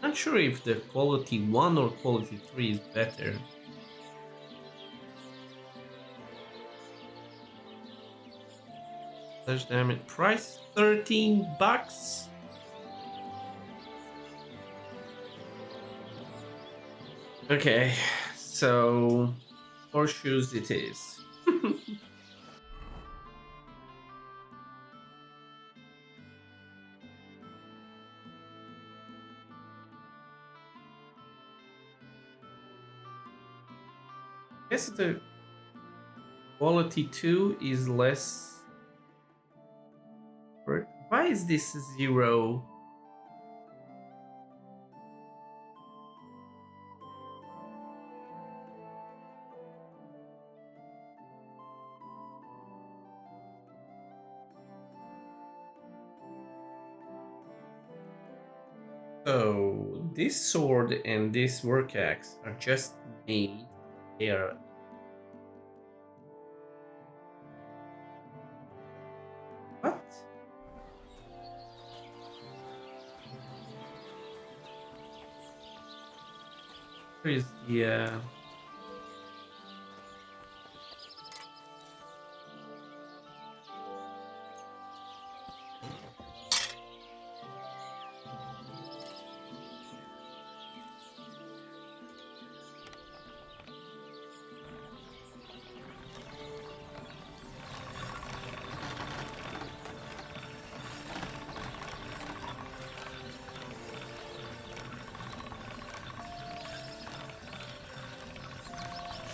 Not sure if the quality 1 or quality 3 is better. Slash damage. Price $13. Okay, so horseshoes it is. Guess the quality 2 is less. Why is this 0? So this sword and this work axe are just made. They are. What? Where is the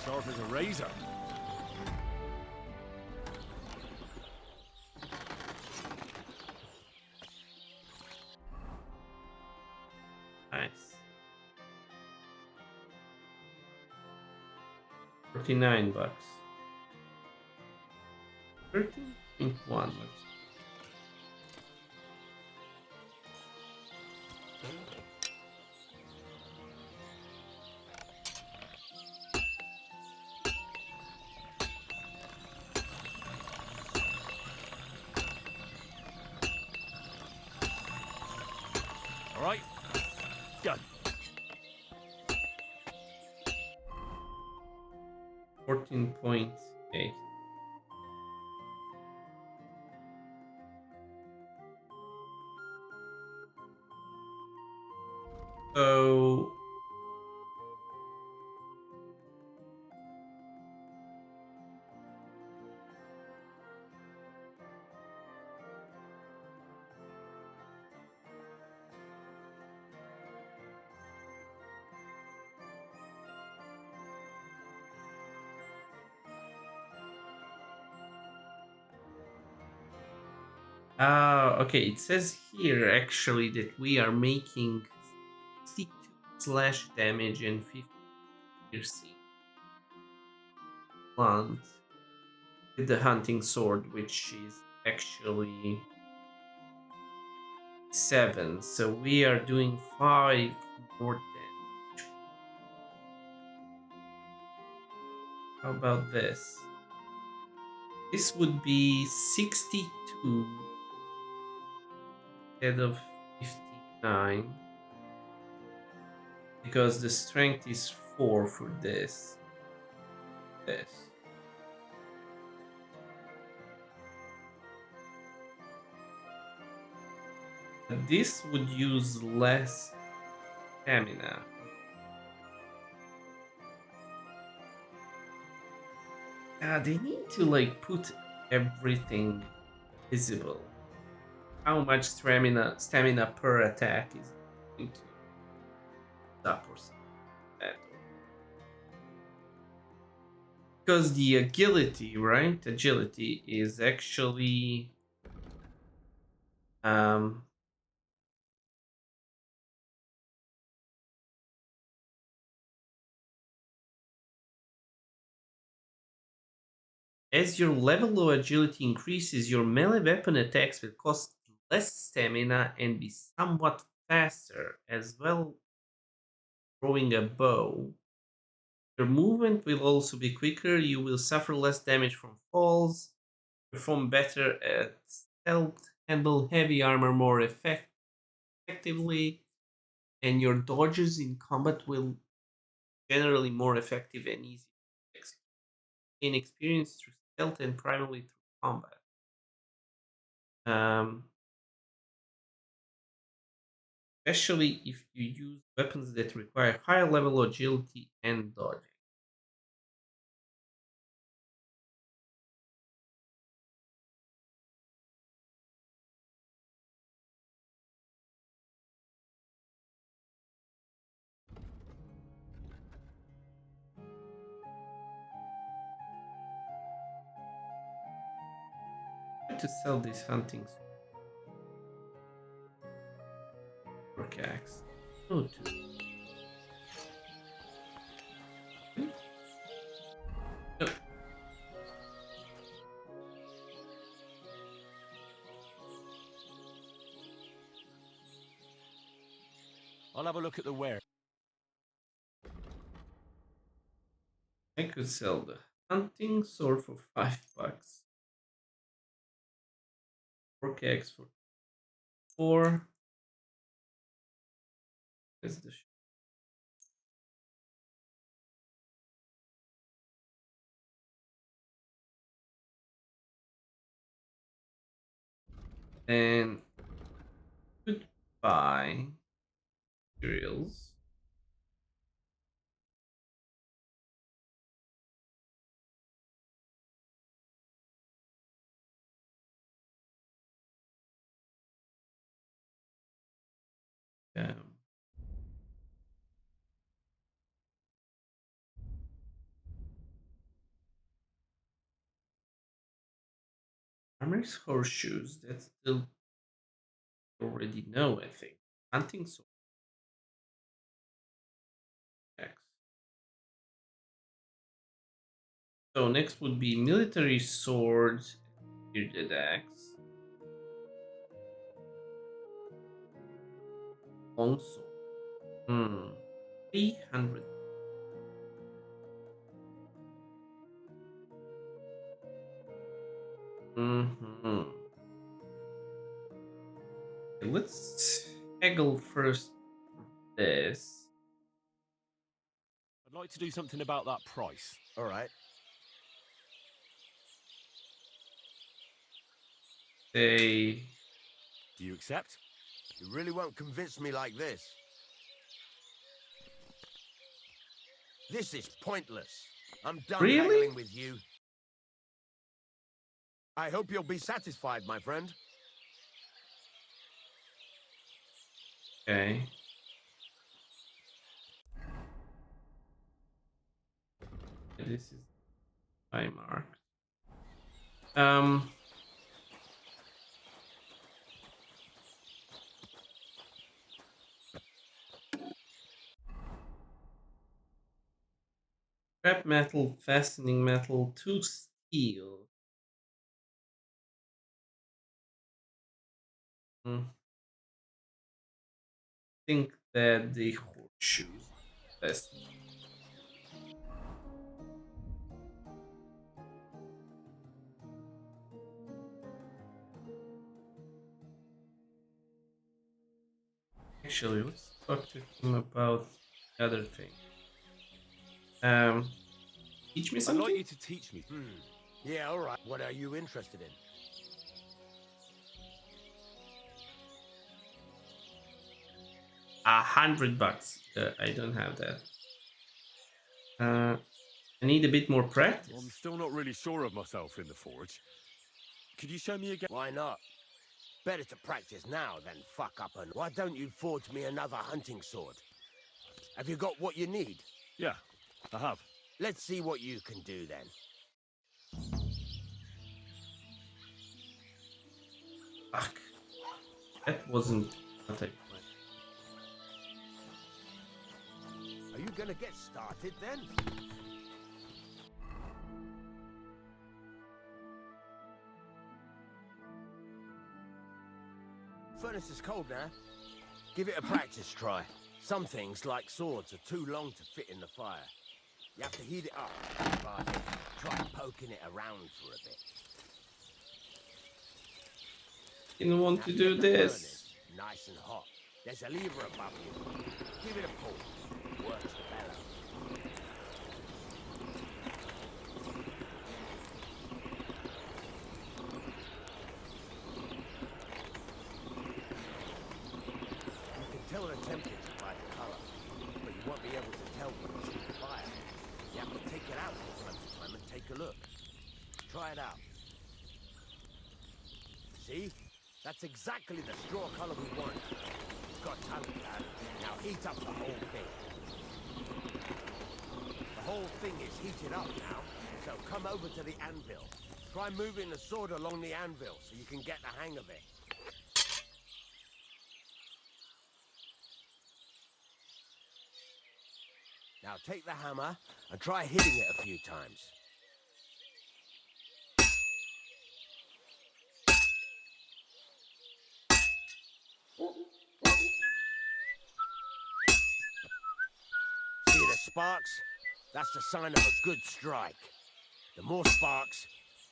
Sharp as a razor. nice. $49. 13.1. All right, go. 14.8. So okay, it says here actually that we are making 62 slash damage and 50 piercing blunt with the hunting sword, which is actually 7. So we are doing 5 more damage. How about this? This would be 62 instead of 59 because the strength is 4 for this. This would use less stamina. They need to like put everything visible. How much stamina per attack is going to stop or something like that. Because the agility, right? Agility is actually um as your level of agility increases, your melee weapon attacks will cost less stamina and be somewhat faster, as well throwing a bow. Your movement will also be quicker, you will suffer less damage from falls, perform better at stealth, handle heavy armor more effectively, and your dodges in combat will generally more effective and easy to execute. Gain experience through stealth and primarily through combat. Um, Especially if you use weapons that require higher level agility and dodging. Try to sell these hunting sword axe. Oh, two. No, I'll have a look at the ware. I could sell the hunting sword for $5. Orc axe for 4. That's the and could buy materials. Um, Armor's horseshoes. That's still already know. I think hunting sword axe. So next would be military swords, bearded axe, longsword. 300. Mm-hmm. Okay, let's haggle first this. I'd like to do something about that price. All right. Say Do you accept? You really won't convince me like this. This is pointless. I'm done really? haggling with you. I hope you'll be satisfied, my friend. Okay. This is my mark. Um, Scrap metal, fastening metal, 2 steel. I think that the horseshoes best. Actually, let's talk to him about the other thing. Um, Teach me I'd like something? you to teach me. Yeah, all right. What are you interested in? $100. I don't have that. I need a bit more I'm practice. still not really sure of myself in the forge. Could you show me again? Why not? Better to practice now than fuck up and... Why don't you forge me another hunting sword? Have you got what you need? Yeah, I have. Let's see what you can do then. Fuck. That wasn't what I planned. Are you gonna get started then? Furnace is cold now. Give it a practice try. Some things, like swords, are too long to fit in the fire. You have to heat it up. But try poking it around for a bit. Didn't want Now to to do get the this. furnace nice and hot. There's a lever above you. Give it a pull. Works the bellows. You can tell the temperature by the color, but you won't be able to tell when it's in the fire. You have to take it out from time to time and take a look. Try it out. See? That's exactly the straw color we want. You've got talent, lad. Now heat up the whole thing. The whole thing is heated up now, so come over to the anvil. Try moving the sword along the anvil so you can get the hang of it. Now take the hammer and try hitting it a few times. See the sparks? That's the sign of a good strike. The more sparks,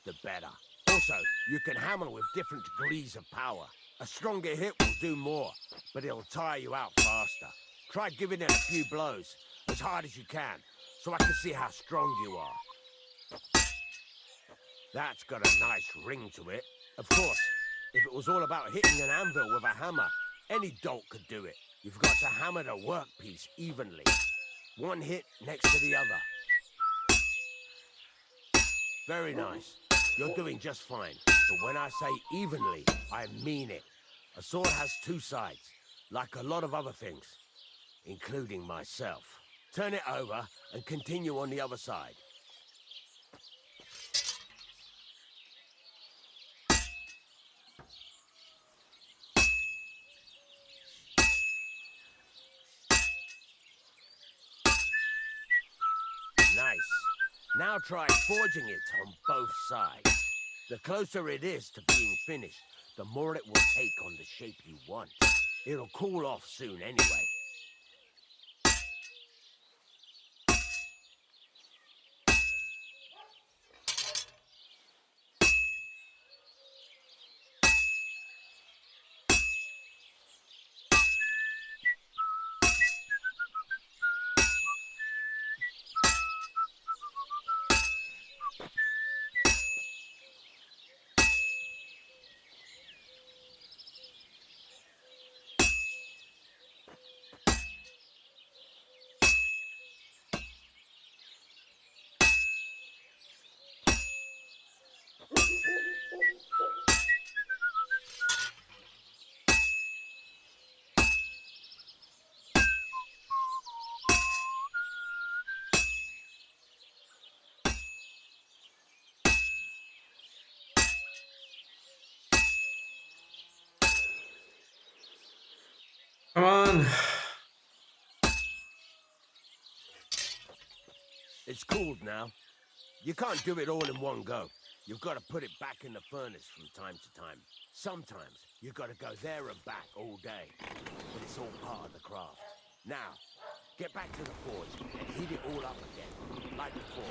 the better. Also, you can hammer with different degrees of power. A stronger hit will do more, but it'll tire you out faster. Try giving it a few blows, as hard as you can, so I can see how strong you are. That's got a nice ring to it. Of course, if it was all about hitting an anvil with a hammer, any dolt could do it. You've got to hammer the workpiece evenly. One hit next to the other. Very nice. You're doing just fine. But when I say evenly, I mean it. A sword has two sides, like a lot of other things, including myself. Turn it over and continue on the other side. Nice. Now try forging it on both sides. The closer it is to being finished, the more it will take on the shape you want. It'll cool off soon anyway. Come on. It's cooled now. You can't do it all in one go. You've got to put it back in the furnace from time to time. Sometimes you've got to go there and back all day. But it's all part of the craft. Now, get back to the forge and heat it all up again, like before.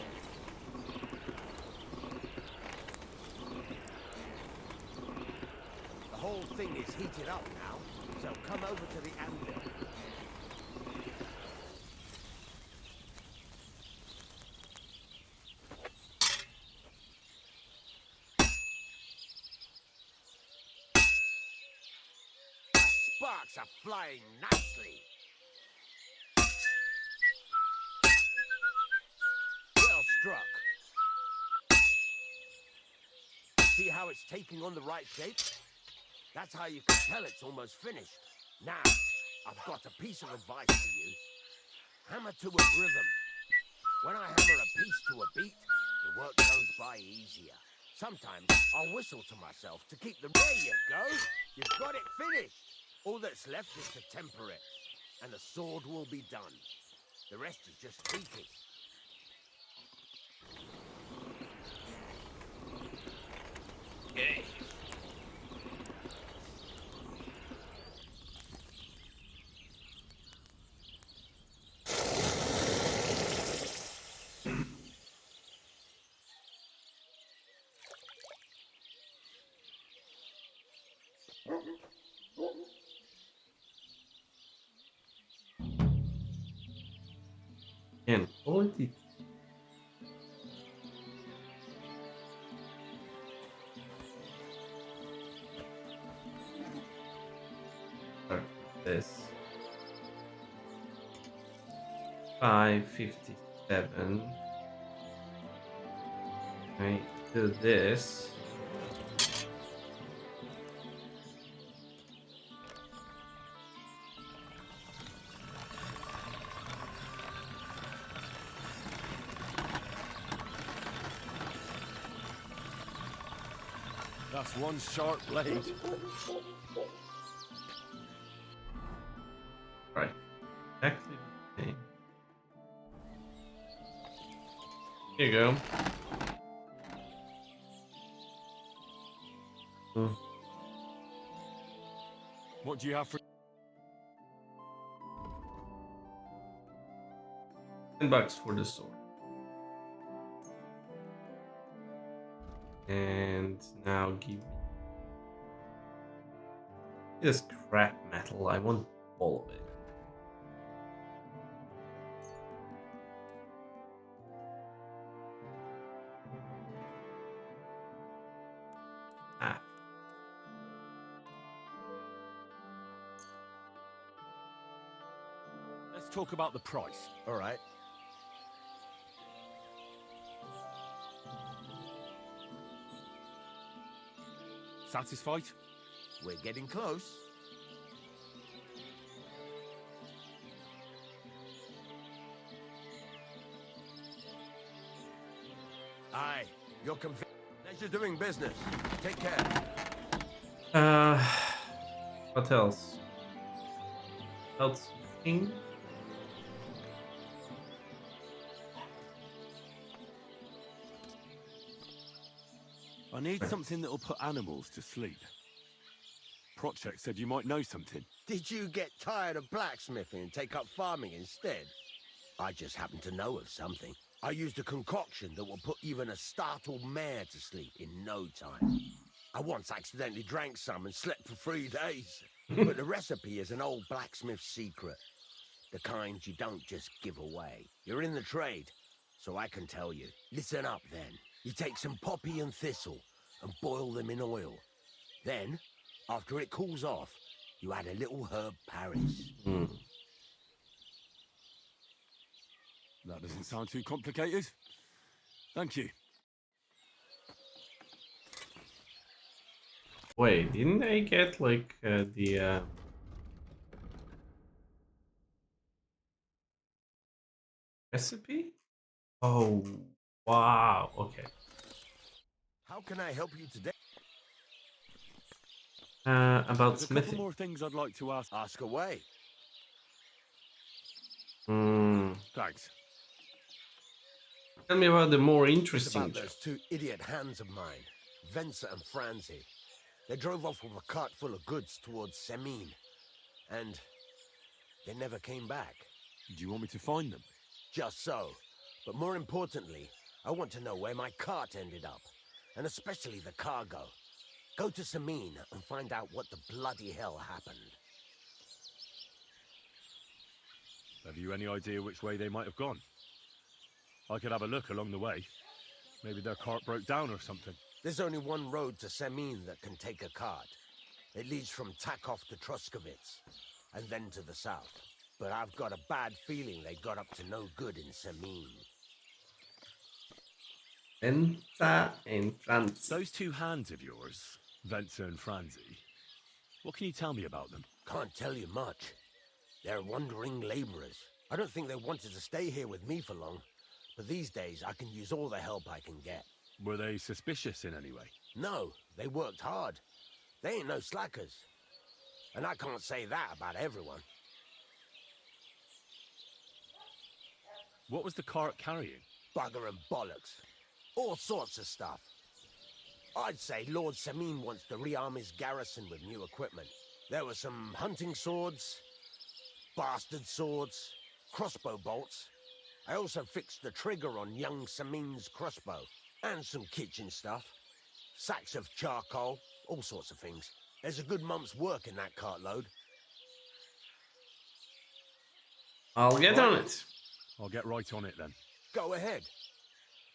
The whole thing is heated up now, so come over to the anvil. Sparks are flying nicely. Well struck. See how it's taking on the right shape? That's how you can tell it's almost finished. Now, I've got a piece of advice for you. Hammer to a rhythm. When I hammer a piece to a beat, the work goes by easier. Sometimes I'll whistle to myself to keep the... There you go! You've got it finished! All that's left is to temper it, and the sword will be done. The rest is just tweaking. Okay. And quality. Start with this. 557. I do this. That's one sharp blade. Right. Exactly the same. Here you go. Mm, What do you have for... $10 for the sword. And now give me this crap metal. I want all of it. Ah, Let's talk about the price. All right. Satisfied? We're getting close. Aye, you're convinced. Pleasure doing business. Take care. uh, what else? Else thing? I need something that'll put animals to sleep. Project said you might know something. Did you get tired of blacksmithing and take up farming instead? I just happen to know of something. I used a concoction that will put even a startled mare to sleep in no time. I once accidentally drank some and slept for 3 days. But the recipe is an old blacksmith's secret. The kind you don't just give away. You're in the trade, so I can tell you. Listen up then. You take some poppy and thistle and boil them in oil. Then, after it cools off, you add a little herb Paris. Hmm. That doesn't sound too complicated. Thank you. Wait, didn't I get like the recipe? Oh, wow. Okay. How can I help you today? About There's a couple smithing. more things I'd like to ask. Ask away. Hmm. Thanks. Tell me about the more It's interesting about job. those 2 idiot hands of mine, Venser and Franzi. They drove off with a cart full of goods towards Semine, and they never came back. Do you want me to find them? Just so. But more importantly, I want to know where my cart ended up, and especially the cargo. Go to Semine and find out what the bloody hell happened. Have you any idea which way they might have gone? I could have a look along the way. Maybe their cart broke down or something. There's only one road to Semine that can take a cart. It leads from Takov to Troskovitz, and then to the south. But I've got a bad feeling they got up to no good in Semine. Enta and Franz. Those two hands of yours, Venser and Franzi, what can you tell me about them? Can't tell you much. They're wandering laborers. I don't think they wanted to stay here with me for long, but these days I can use all the help I can get. Were they suspicious in any way? No, they worked hard. They ain't no slackers. And I can't say that about everyone. What was the cart carrying? Bugger and bollocks. All sorts of stuff. I'd say Lord Semine wants to rearm his garrison with new equipment. There were some hunting swords, bastard swords, crossbow bolts. I also fixed the trigger on young Semine's crossbow. And some kitchen stuff. Sacks of charcoal, all sorts of things. There's a good month's work in that cartload. I'll get Right. on it. I'll get right on it then. Go ahead.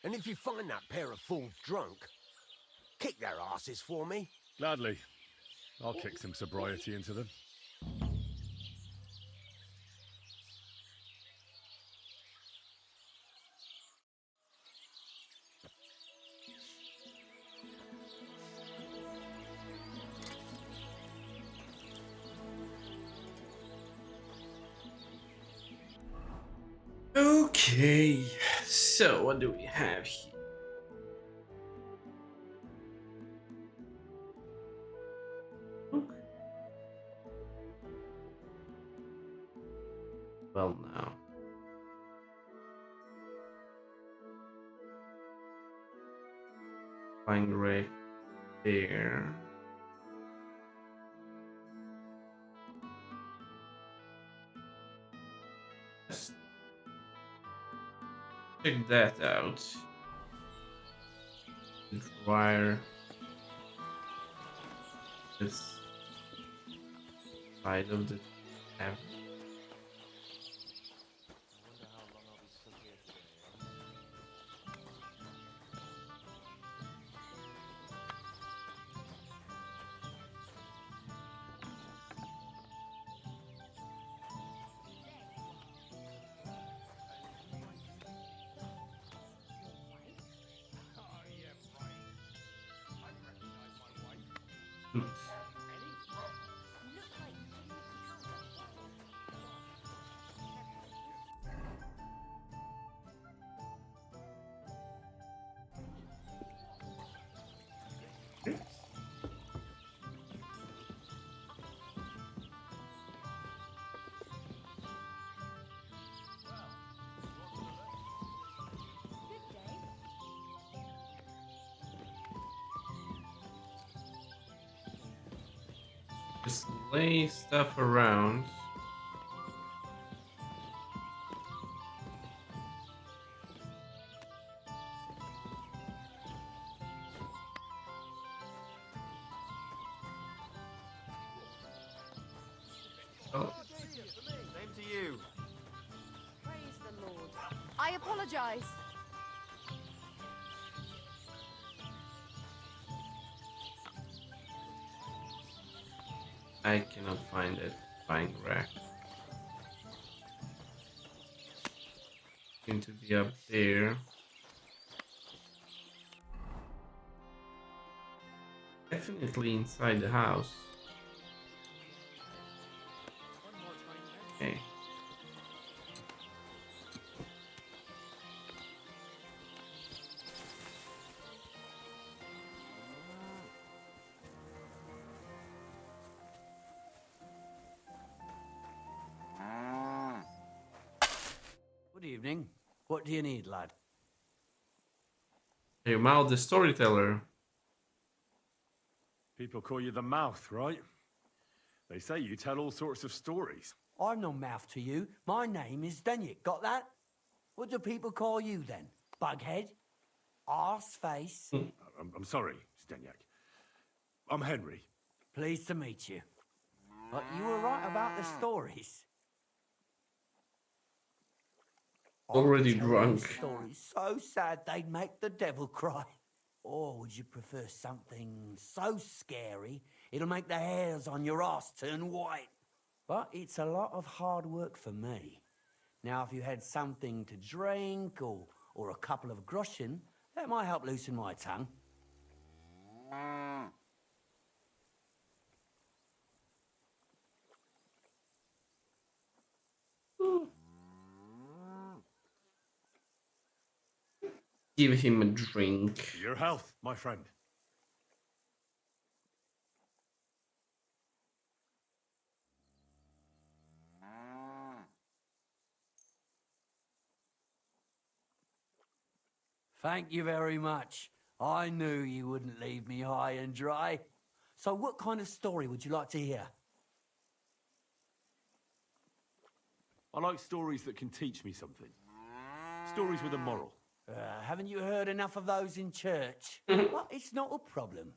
And if you find that pair of fools drunk, kick their asses for me. Gladly. I'll kick some sobriety into them. Okay, so what do we have here? Okay. Well, now. Flying right there. Let's check that out. Wire this side of the cavern. Hmm. Just lay stuff around. Oh, Same to you. Praise the Lord. I apologize. I cannot find it. Flying rack. Seem to be up there. Definitely inside the house. Okay. Good evening. What do you need, lad? Your mouth, the storyteller. People call you the mouth, right? They say you tell all sorts of stories. I'm no mouth to you. My name is Denyek. Got that? What do people call you then? Bughead? Arse face? Hmm. I'm sorry, Stenyak. I'm Henry. Pleased to meet you. But you were right about the stories. I could Already tell drunk. these stories so sad they'd make the devil cry. Or would you prefer something so scary it'll make the hairs on your ass turn white? But it's a lot of hard work for me. Now, if you had something to drink or a couple of groschen, that might help loosen my tongue. Give him a drink. Your health, my friend. Thank you very much. I knew you wouldn't leave me high and dry. So what kind of story would you like to hear? I like stories that can teach me something. Stories with a moral. Haven't you heard enough of those in church? Well, it's not a problem.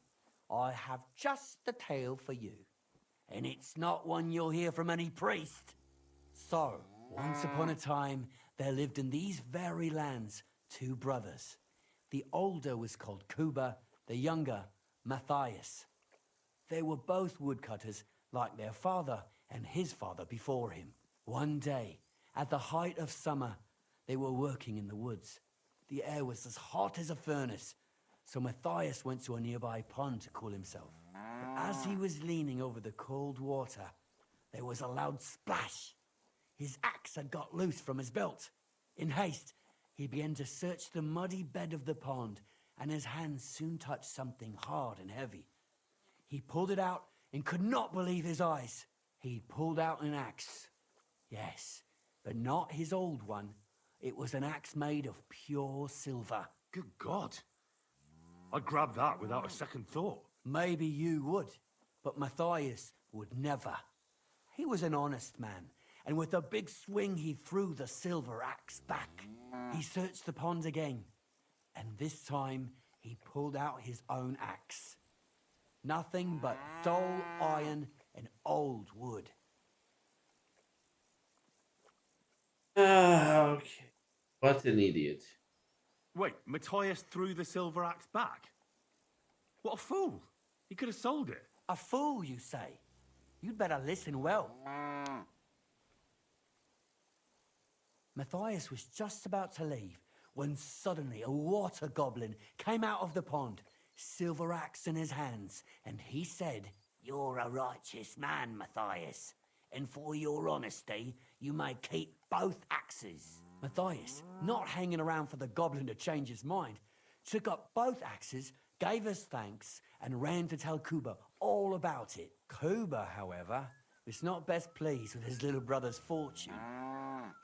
I have just the tale for you. And it's not one you'll hear from any priest. So, once upon a time, there lived in these very lands 2 brothers. The older was called Kuba, the younger, Matthias. They were both woodcutters like their father and his father before him. One day, at the height of summer, they were working in the woods. The air was as hot as a furnace, so Matthias went to a nearby pond to cool himself. But as he was leaning over the cold water, there was a loud splash. His axe had got loose from his belt. In haste, he began to search the muddy bed of the pond, and his hands soon touched something hard and heavy. He pulled it out and could not believe his eyes. He pulled out an axe. Yes, but not his old one. It was an axe made of pure silver. Good God. I'd grab that without a second thought. Maybe you would, but Matthias would never. He was an honest man, and with a big swing he threw the silver axe back. He searched the pond again, and this time he pulled out his own axe. Nothing but dull iron and old wood. Okay. What an idiot. Wait, Matthias threw the silver axe back? What a fool! He could have sold it. A fool, you say? You'd better listen well. Matthias was just about to leave when suddenly a water goblin came out of the pond, silver axe in his hands, and he said, "You're a righteous man, Matthias, and for your honesty, you may keep both axes." Matthias, not hanging around for the goblin to change his mind, took up both axes, gave us thanks, and ran to tell Kuba all about it. Kuba, however, was not best pleased with his little brother's fortune.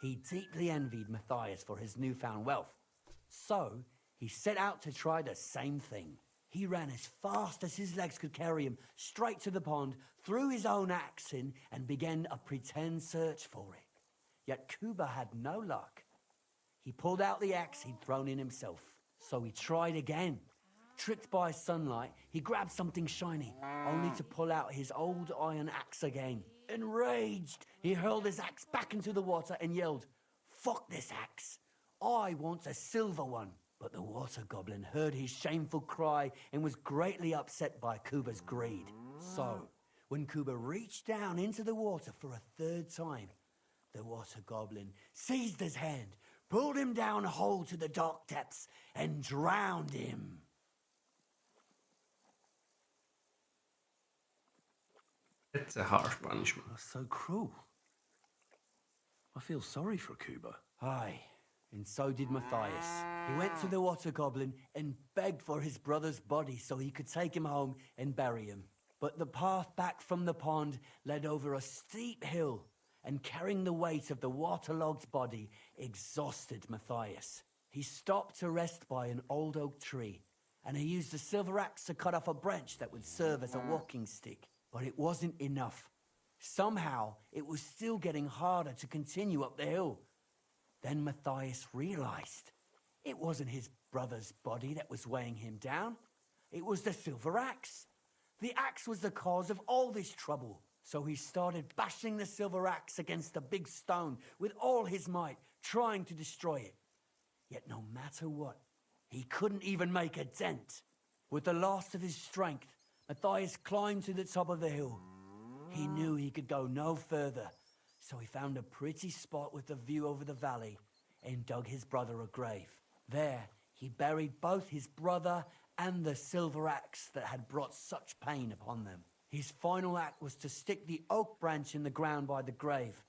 He deeply envied Matthias for his newfound wealth. So, he set out to try the same thing. He ran as fast as his legs could carry him straight to the pond, threw his own axe in, and began a pretend search for it. Yet Kuba had no luck. He pulled out the axe he'd thrown in himself. So he tried again. Tricked by sunlight, he grabbed something shiny, only to pull out his old iron axe again. Enraged, he hurled his axe back into the water and yelled, "Fuck this axe! I want a silver one!" But the water goblin heard his shameful cry and was greatly upset by Kuba's greed. So, when Kuba reached down into the water for a third time, the water goblin seized his hand, pulled him down a hole to the dark depths, and drowned him. That's a harsh punishment. That's so cruel. I feel sorry for Kuba. Aye, and so did Matthias. He went to the water goblin and begged for his brother's body so he could take him home and bury him. But the path back from the pond led over a steep hill, and carrying the weight of the waterlogged body exhausted Matthias. He stopped to rest by an old oak tree, and he used a silver axe to cut off a branch that would serve as a walking stick. But it wasn't enough. Somehow, it was still getting harder to continue up the hill. Then Matthias realized it wasn't his brother's body that was weighing him down. It was the silver axe. The axe was the cause of all this trouble. So he started bashing the silver axe against a big stone with all his might, trying to destroy it. Yet no matter what, he couldn't even make a dent. With the last of his strength, Matthias climbed to the top of the hill. He knew he could go no further, so he found a pretty spot with a view over the valley and dug his brother a grave. There, he buried both his brother and the silver axe that had brought such pain upon them. His final act was to stick the oak branch in the ground by the grave.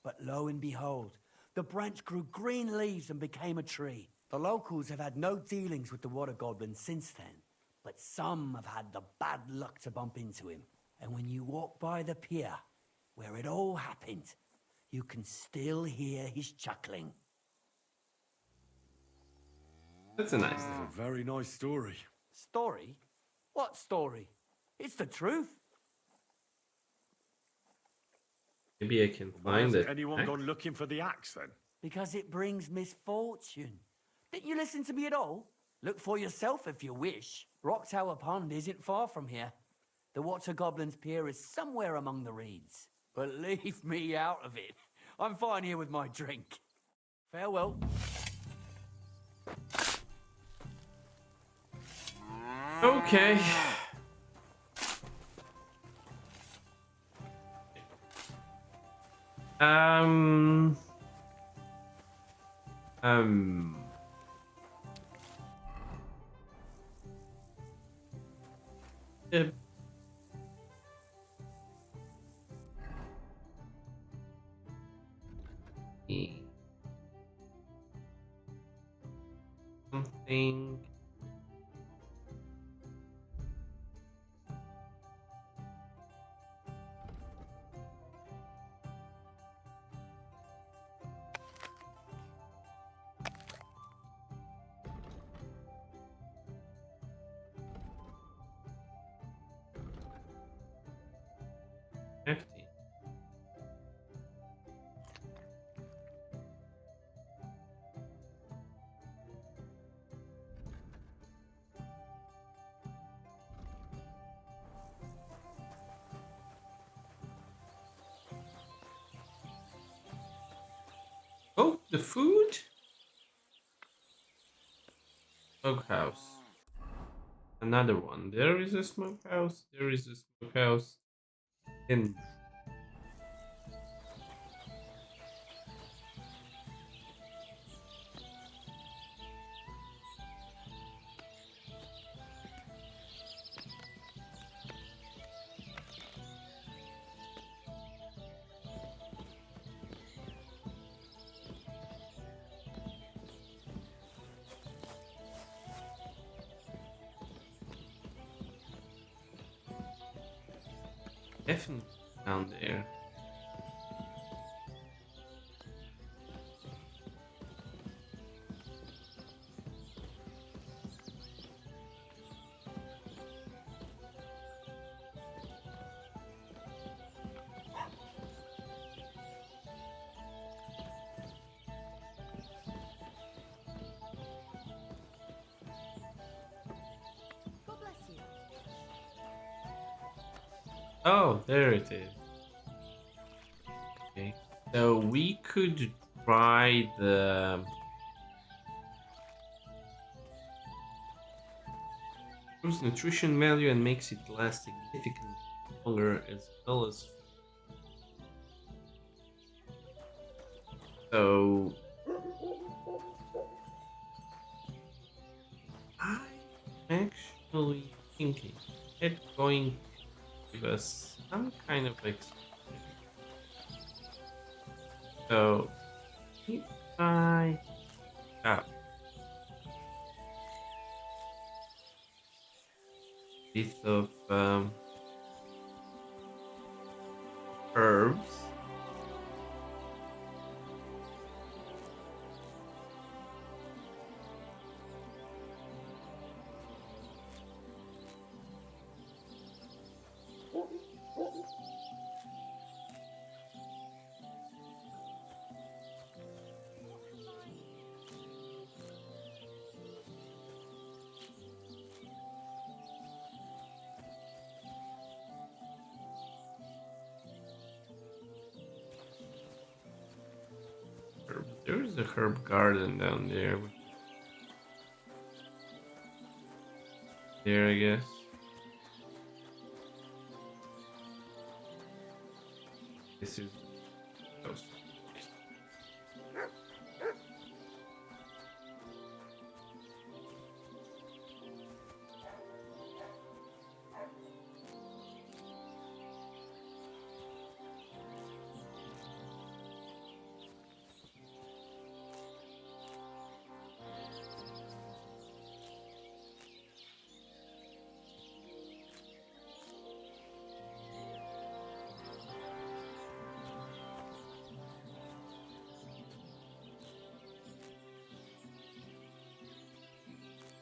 But lo and behold, the branch grew green leaves and became a tree. The locals have had no dealings with the water goblin since then, but some have had the bad luck to bump into him. And when you walk by the pier where it all happened, you can still hear his chuckling. That's a nice That's thing. a very nice story. Story? What story? It's the truth. Maybe I can Why find hasn't it. anyone gone looking for the axe then? Because it brings misfortune. Didn't you listen to me at all? Look for yourself if you wish. Rock Tower Pond isn't far from here. The Water Goblin's Pier is somewhere among the reeds. But leave me out of it. I'm fine here with my drink. Farewell. Okay. Um. Um. uh, Something. Hefty. Oh, the food? Smokehouse. Another one. There is a smokehouse. There is a smokehouse. And definitely down there. God bless you. Oh, there it is. Okay. So we could try the improves nutrition value and makes it last significantly longer as well as so I'm actually thinking it's going to give us some kind of experience. So if I got a bit of herbs. Herbs. There is a herb garden down there. There, I guess. This is house.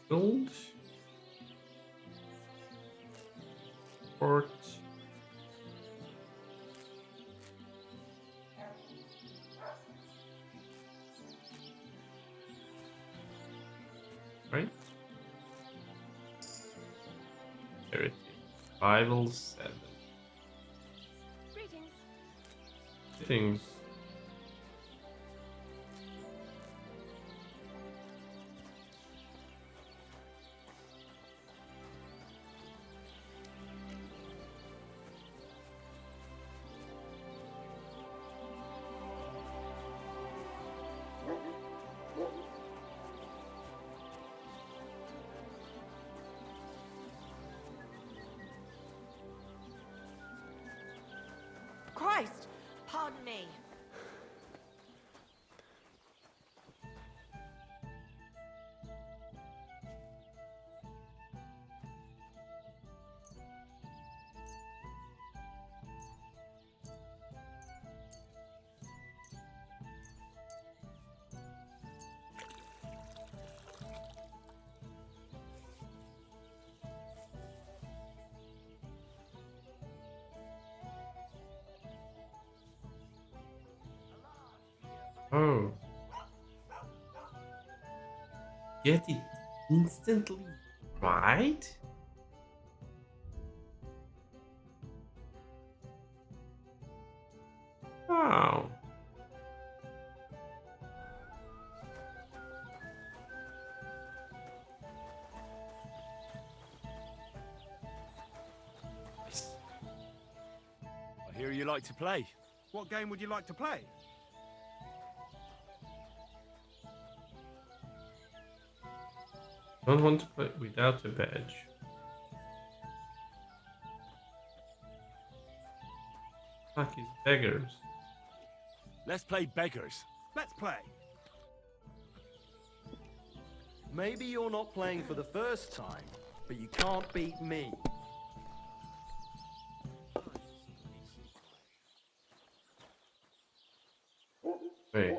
Gold. Port. Right? There it is. Survival 7. Greetings. Things. Oh. Get it instantly right? Oh. I hear you like to play. What game would you like to play? Don't want to play without a badge. Fuck is beggars. Let's play beggars. Let's play. Maybe you're not playing for the first time, but you can't beat me. Wait.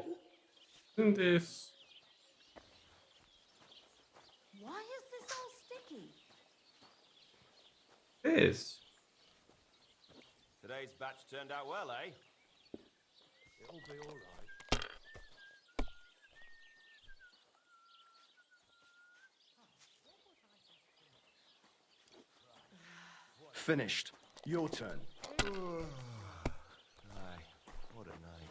Isn't this... Why is this all sticky? This? Today's batch turned out well, eh? It'll be all right. Finished. Your turn. Aye, what a night.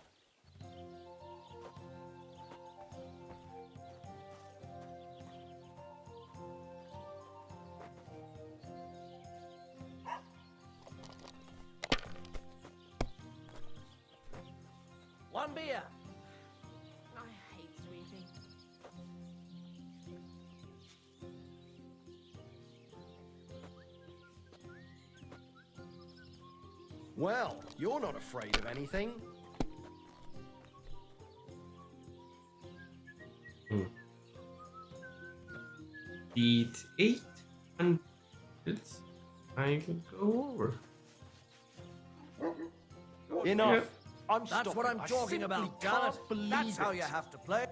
One beer. I hate sweeping. Well, you're not afraid of anything. Beat 800. I will go over. Enough. Yeah. I'm That's stopping. what I'm I talking simply about, damn can't it. believe That's how it. you have to play.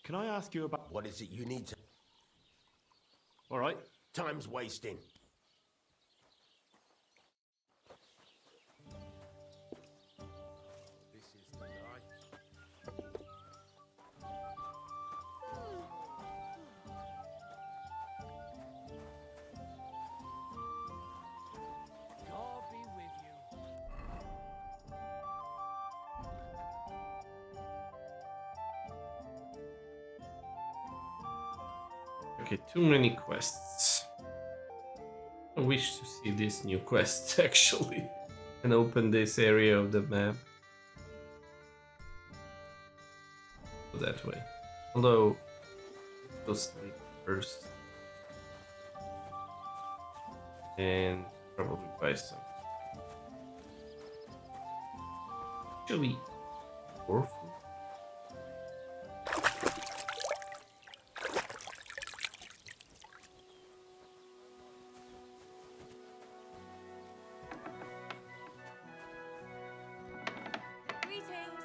Can I ask you about... What is it you need to... All right. Time's wasting. This is the life. God be with you. Okay, too many quests. I wish to see this new quest actually and open this area of the map. Go that way. Although, go sleep first. And probably buy some. Actually, orphan. Greetings.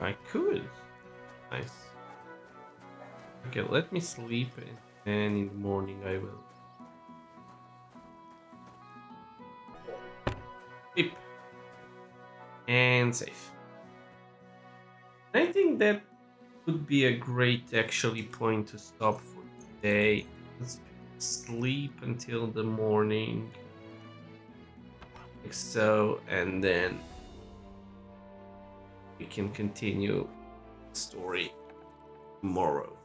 I could. Nice. Okay, let me sleep and in the morning I will. Sleep. And safe. I think that would be a great actually point to stop for today. Let's sleep until the morning. Like so, and then we can continue the story tomorrow.